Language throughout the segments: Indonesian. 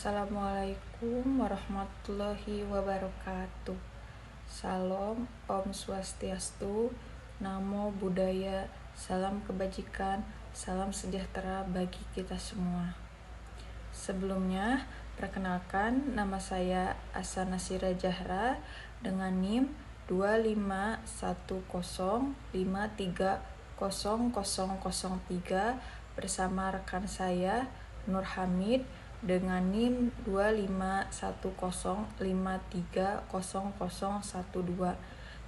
Assalamualaikum warahmatullahi wabarakatuh. Salam, Om Swastiastu, Namo Buddhaya, salam kebajikan, salam sejahtera bagi kita semua. Sebelumnya, perkenalkan nama saya Asa Nasira Jahra dengan NIM 25105300003 bersama rekan saya Nur Hamid dengan NIM 25105300012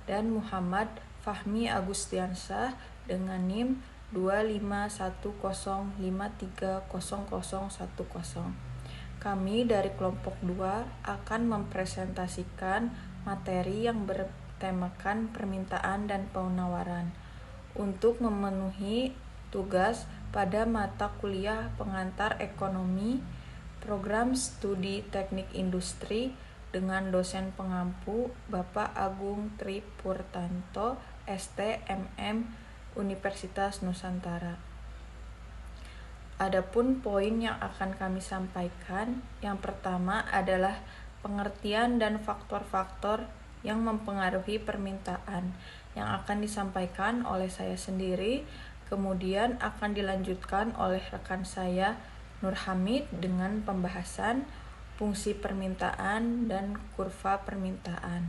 dan Muhammad Fahmi Agustiansyah dengan NIM 25105300010. Kami dari kelompok 2 akan mempresentasikan materi yang bertemakan permintaan dan penawaran untuk memenuhi tugas pada mata kuliah pengantar ekonomi program studi teknik industri dengan dosen pengampu Bapak Agung Tri Purtanto, STMM Universitas Nusantara. Adapun poin yang akan kami sampaikan, yang pertama adalah pengertian dan faktor-faktor yang mempengaruhi permintaan yang akan disampaikan oleh saya sendiri, kemudian akan dilanjutkan oleh rekan saya Nur Hamid dengan pembahasan fungsi permintaan dan kurva permintaan.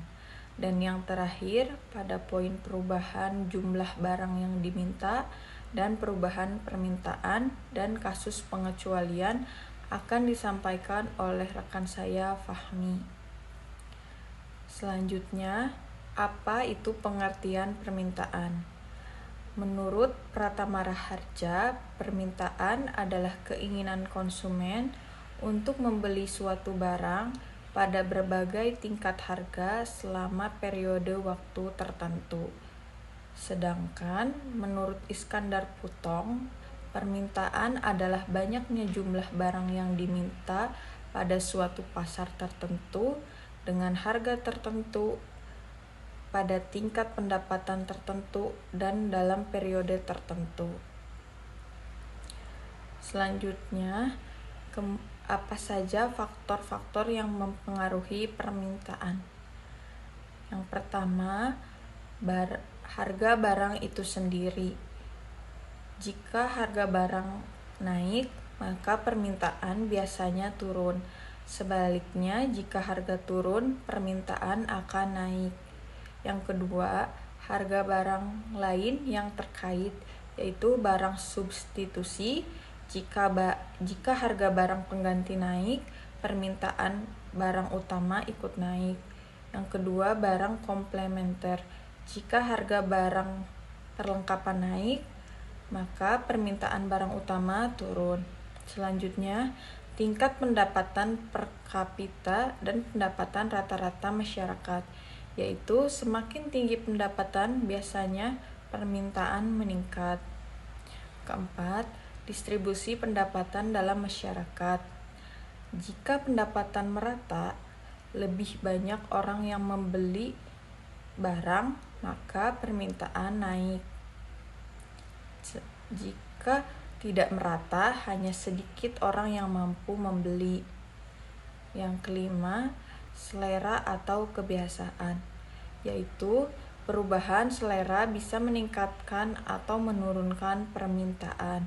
Dan yang terakhir pada poin perubahan jumlah barang yang diminta dan perubahan permintaan dan kasus pengecualian akan disampaikan oleh rekan saya Fahmi. Selanjutnya, apa itu pengertian permintaan? Menurut Pratama Raharja, permintaan adalah keinginan konsumen untuk membeli suatu barang pada berbagai tingkat harga selama periode waktu tertentu. Sedangkan menurut Iskandar Putong, permintaan adalah banyaknya jumlah barang yang diminta pada suatu pasar tertentu dengan harga tertentu pada tingkat pendapatan tertentu dan dalam periode tertentu. Selanjutnya, apa saja faktor-faktor yang mempengaruhi permintaan? Yang pertama, harga barang itu sendiri. Jika harga barang naik, maka permintaan biasanya turun. Sebaliknya, jika harga turun, permintaan akan naik. Yang kedua, harga barang lain yang terkait, yaitu barang substitusi. Jika harga barang pengganti naik, permintaan barang utama ikut naik. Yang kedua, barang komplementer. Jika harga barang perlengkapan naik, maka permintaan barang utama turun. Selanjutnya, tingkat pendapatan per kapita dan pendapatan rata-rata masyarakat, yaitu semakin tinggi pendapatan biasanya permintaan meningkat. Keempat, distribusi pendapatan dalam masyarakat. Jika pendapatan merata, lebih banyak orang yang membeli barang, maka permintaan naik. Jika tidak merata, hanya sedikit orang yang mampu membeli. Yang kelima, selera atau kebiasaan, yaitu perubahan selera bisa meningkatkan atau menurunkan permintaan.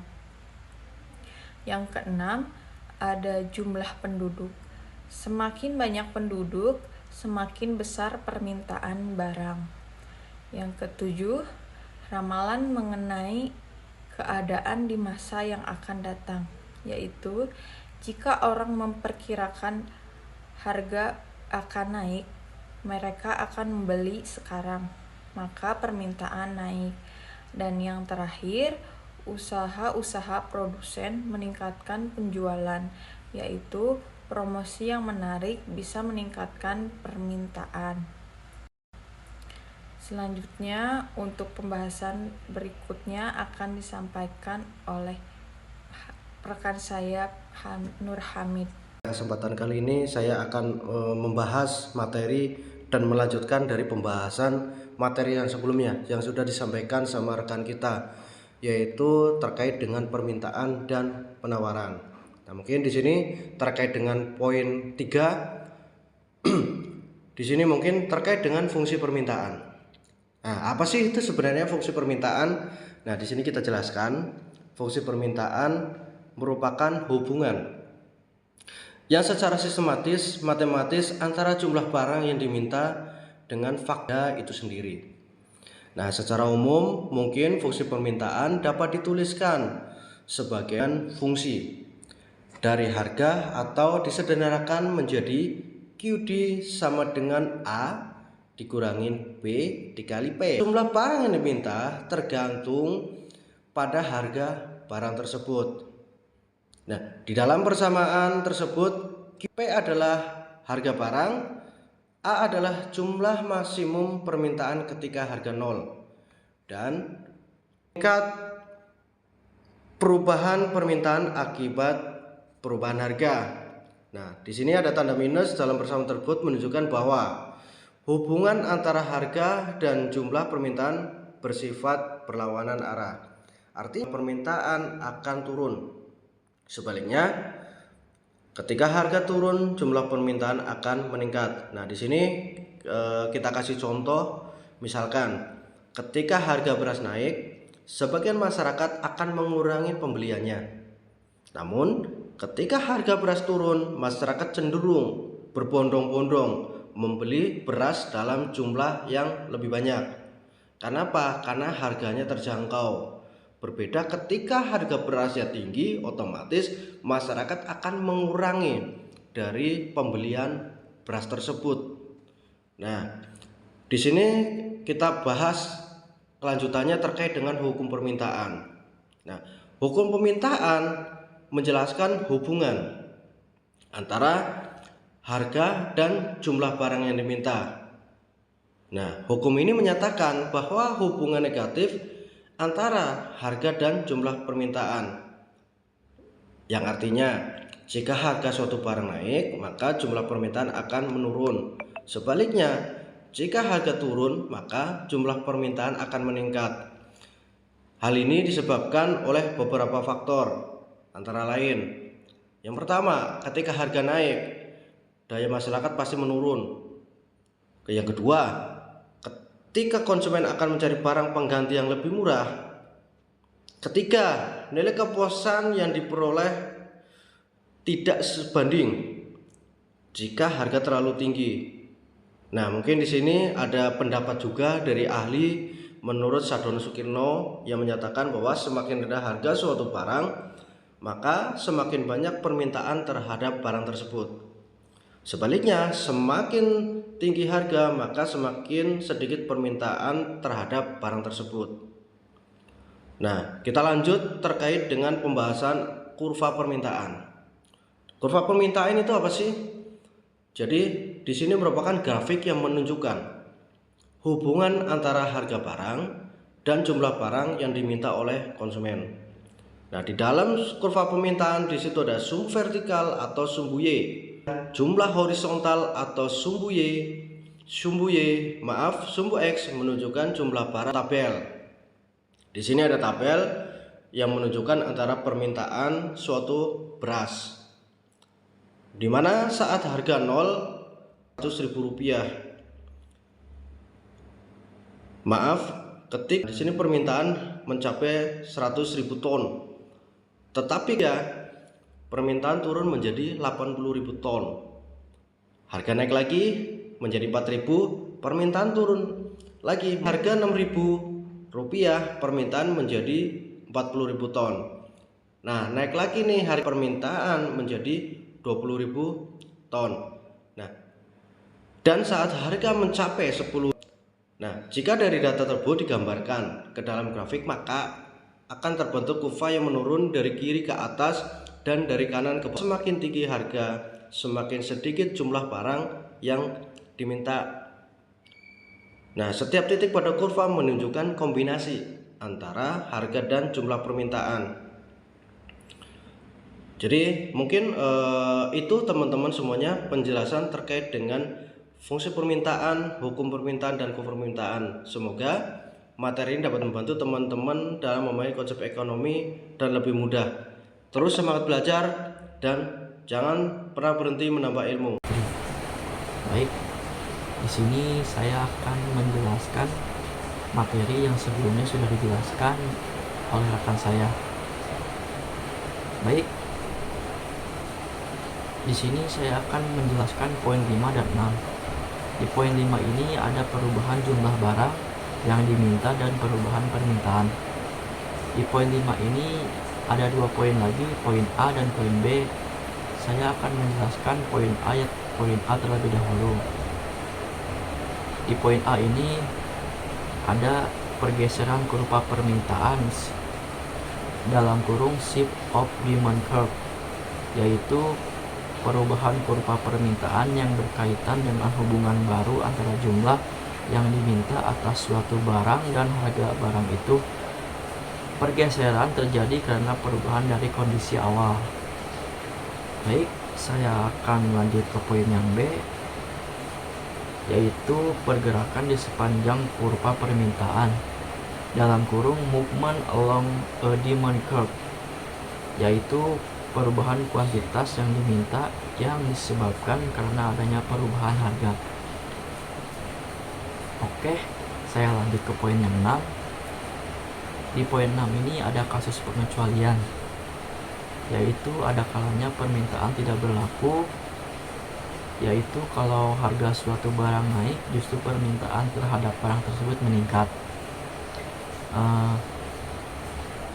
Yang keenam, ada jumlah penduduk. Semakin banyak penduduk, semakin besar permintaan barang. Yang ketujuh, ramalan mengenai keadaan di masa yang akan datang, yaitu jika orang memperkirakan harga akan naik, mereka akan membeli sekarang, maka permintaan naik. Dan yang terakhir, usaha-usaha produsen meningkatkan penjualan, yaitu promosi yang menarik bisa meningkatkan permintaan. Selanjutnya, untuk pembahasan berikutnya akan disampaikan oleh rekan saya Nur Hamid. Kesempatan kali ini saya akan membahas materi dan melanjutkan dari pembahasan materi yang sebelumnya yang sudah disampaikan sama rekan kita, yaitu terkait dengan permintaan dan penawaran. Nah, mungkin di sini terkait dengan poin 3. Di sini mungkin terkait dengan fungsi permintaan. Nah, apa sih itu sebenarnya fungsi permintaan? Nah, di sini kita jelaskan, fungsi permintaan merupakan hubungan yang secara sistematis, matematis antara jumlah barang yang diminta dengan fakta itu sendiri. Nah, secara umum mungkin fungsi permintaan dapat dituliskan sebagai fungsi dari harga atau disederhanakan menjadi QD sama dengan A dikurangin B dikali P. Jumlah barang yang diminta tergantung pada harga barang tersebut. Nah, di dalam persamaan tersebut P adalah harga barang, A adalah jumlah maksimum permintaan ketika harga 0, dan tingkat perubahan permintaan akibat perubahan harga. Nah, di sini ada tanda minus dalam persamaan tersebut menunjukkan bahwa hubungan antara harga dan jumlah permintaan bersifat berlawanan arah. Artinya permintaan akan turun. Sebaliknya, ketika harga turun, jumlah permintaan akan meningkat. Nah, di sini kita kasih contoh, misalkan ketika harga beras naik, sebagian masyarakat akan mengurangi pembeliannya. Namun, ketika harga beras turun, masyarakat cenderung berbondong-bondong membeli beras dalam jumlah yang lebih banyak. Kenapa? Karena harganya terjangkau. Berbeda ketika harga berasnya tinggi, otomatis masyarakat akan mengurangi dari pembelian beras tersebut. Nah, di sini kita bahas kelanjutannya terkait dengan hukum permintaan. Nah, hukum permintaan menjelaskan hubungan antara harga dan jumlah barang yang diminta. Nah, hukum ini menyatakan bahwa hubungan negatif antara harga dan jumlah permintaan, yang artinya jika harga suatu barang naik, maka jumlah permintaan akan menurun. Sebaliknya, jika harga turun, maka jumlah permintaan akan meningkat. Hal ini disebabkan oleh beberapa faktor, antara lain, yang pertama, ketika harga naik, daya masyarakat pasti menurun. Yang kedua, ketika konsumen akan mencari barang pengganti yang lebih murah. Ketiga, nilai kepuasan yang diperoleh tidak sebanding jika harga terlalu tinggi. Nah, mungkin di sini ada pendapat juga dari ahli menurut Sadono Sukirno yang menyatakan bahwa semakin rendah harga suatu barang, maka semakin banyak permintaan terhadap barang tersebut. Sebaliknya, semakin tinggi harga, maka semakin sedikit permintaan terhadap barang tersebut. Nah, kita lanjut terkait dengan pembahasan kurva permintaan. Kurva permintaan itu apa sih? Jadi, di sini merupakan grafik yang menunjukkan hubungan antara harga barang dan jumlah barang yang diminta oleh konsumen. Nah, di dalam kurva permintaan di situ ada sumbu vertikal atau sumbu Y, jumlah horizontal atau sumbu X menunjukkan jumlah barang. Tabel. Di sini ada tabel yang menunjukkan antara permintaan suatu beras, di mana saat harga 0 Rp100.000. Ketik di sini permintaan mencapai 100.000 ton. Tetapi ya, permintaan turun menjadi 80.000 ton. Harga naik lagi menjadi 4.000, permintaan turun lagi. Harga Rp6.000, permintaan menjadi 40.000 ton. Nah, naik lagi nih harga permintaan menjadi 20.000 ton. Nah, dan saat harga mencapai 10. Nah, jika dari data tersebut digambarkan ke dalam grafik, maka akan terbentuk kurva yang menurun dari kiri ke atas dan dari kanan ke bawah. Semakin tinggi harga, semakin sedikit jumlah barang yang diminta. Nah, setiap titik pada kurva menunjukkan kombinasi antara harga dan jumlah permintaan. Jadi mungkin itu teman-teman semuanya penjelasan terkait dengan fungsi permintaan, hukum permintaan, dan kurva permintaan. Semoga materi ini dapat membantu teman-teman dalam memahami konsep ekonomi dan lebih mudah. Terus semangat belajar. dan jangan pernah berhenti menambah ilmu. Baik, di sini saya akan menjelaskan materi yang sebelumnya sudah dijelaskan oleh rekan saya. Baik, di sini saya akan menjelaskan poin 5 dan 6. Di poin 5 ini ada perubahan jumlah barang yang diminta dan perubahan permintaan. Di poin 5 ini ada 2 poin lagi, poin A dan poin B. Saya akan menjelaskan poin A terlebih dahulu. Di poin A ini ada pergeseran kurva permintaan dalam kurung shape of demand curve, yaitu perubahan kurva permintaan yang berkaitan dengan hubungan baru antara jumlah yang diminta atas suatu barang dan harga barang itu. Pergeseran terjadi karena perubahan dari kondisi awal. Baik, saya akan lanjut ke poin yang B, yaitu pergerakan di sepanjang kurva permintaan dalam kurung movement along a demand curve, yaitu perubahan kuantitas yang diminta yang disebabkan karena adanya perubahan harga. Oke, saya lanjut ke poin yang 6. Di poin 6 ini ada kasus pengecualian, yaitu ada kalanya permintaan tidak berlaku, yaitu kalau harga suatu barang naik justru permintaan terhadap barang tersebut meningkat.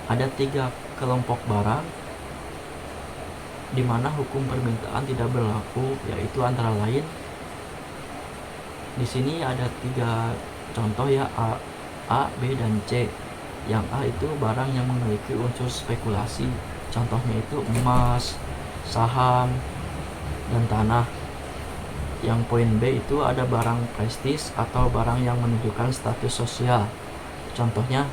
Ada 3 kelompok barang di mana hukum permintaan tidak berlaku, yaitu antara lain di sini ada 3 contoh ya, A, B, dan C. Yang A itu barang yang memiliki unsur spekulasi, contohnya itu emas, saham, dan tanah. Yang poin B itu ada barang prestis atau barang yang menunjukkan status sosial, contohnya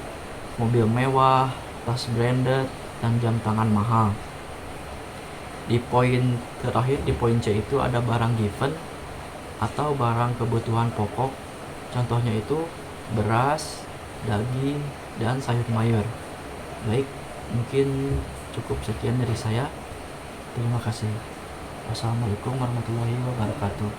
mobil mewah, tas branded, dan jam tangan mahal. Di poin terakhir, di poin C itu ada barang given atau barang kebutuhan pokok, contohnya itu beras, daging, dan sayur mayur. Baik, mungkin cukup sekian dari saya. Terima kasih. Wassalamualaikum warahmatullahi wabarakatuh.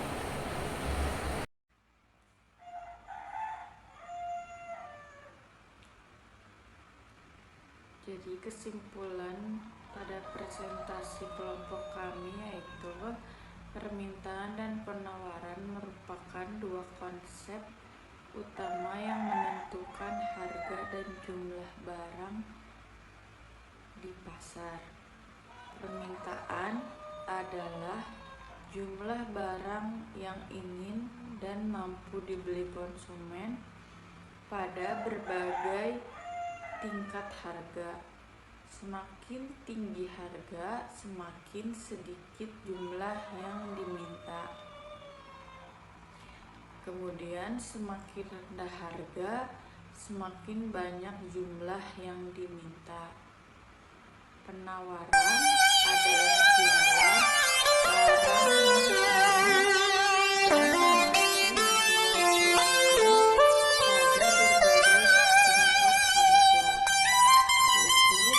Jadi kesimpulan pada presentasi kelompok kami yaitu permintaan dan penawaran merupakan 2 konsep utama yang menentukan harga dan jumlah barang di pasar. Permintaan adalah jumlah barang yang ingin dan mampu dibeli konsumen pada berbagai tingkat harga. Semakin tinggi harga, semakin sedikit jumlah yang diminta. Kemudian semakin rendah harga, semakin banyak jumlah yang diminta. Penawaran adalah jumlah barang yang ingin dan mampu dijual pada berbagai tingkat harga, yaitu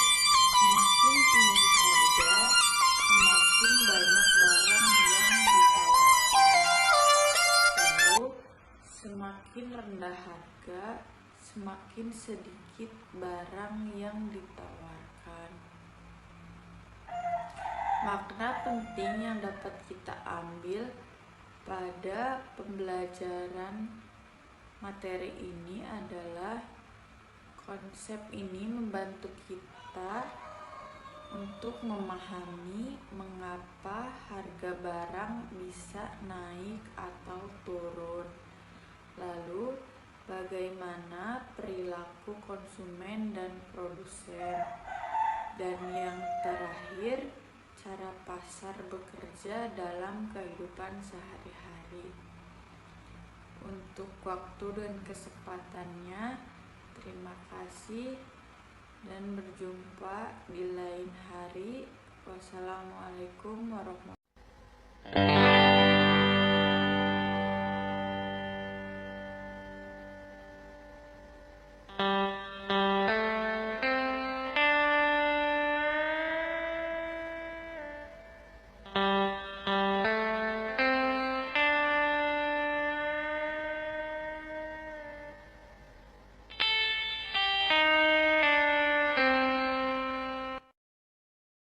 semakin tinggi harga, semakin banyak barang yang ditawarkan. Lalu semakin rendah harga, semakin sedikit barang yang ditawarkan. Makna penting yang dapat kita ambil pada pembelajaran materi ini adalah konsep ini membantu kita untuk memahami mengapa harga barang bisa naik atau turun, lalu bagaimana perilaku konsumen dan produsen, dan yang terakhir cara pasar bekerja dalam kehidupan sehari-hari. Untuk waktu dan kesempatannya, terima kasih dan berjumpa di lain hari. Wassalamualaikum warahmatullahi wabarakatuh.